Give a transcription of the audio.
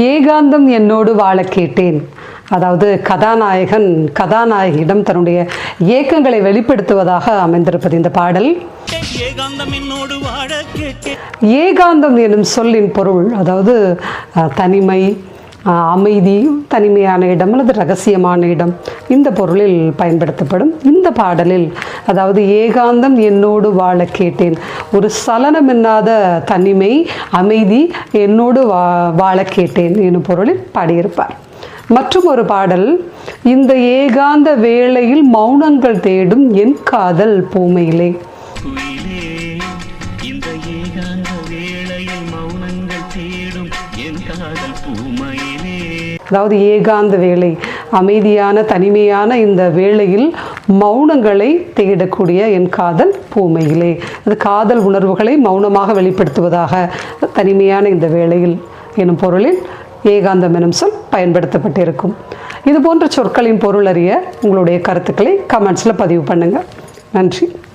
ஏகாந்தம் என்னோடு வாழ கேட்டேன். அதாவது கதாநாயகியிடம் தன்னுடைய ஏக்கங்களை வெளிப்படுத்துவதாக அமைந்திருப்பது இந்த பாடல். ஏகாந்தம் எனும் சொல்லின் பொருள் அதாவது தனிமை, அமைதி, தனிமையான இடம் அல்லது ரகசியமான இடம், இந்த பொருளில் பயன்படுத்தப்படும். இந்த பாடலில் அதாவது ஏகாந்தம் என்னோடு வாழ கேட்டேன், ஒரு சலனமில்லாத தனிமை, அமைதி என்னோடு வாழ கேட்டேன் எனும் பொருளில் பாடியிருப்பார். மற்றும் ஒரு பாடல், இந்த ஏகாந்த வேளையில் மௌனங்கள் தேடும் என் காதல் பூமையிலே. அதாவது ஏகாந்த வேளை, அமைதியான தனிமையான இந்த வேளையில் மௌனங்களை தேடக்கூடிய என் காதல் பூமையிலே. அது காதல் உணர்வுகளை மௌனமாக வெளிப்படுத்துவதாக தனிமையான இந்த வேளையில் எனும் பொருளில் ஏகாந்தம் எனும் சொல் பயன்படுத்தப்பட்டிருக்கும். இது போன்ற சொற்களின் பொருள் அறிய உங்களுடைய கருத்துக்களை கமெண்ட்ஸில் பதிவு பண்ணுங்கள். நன்றி.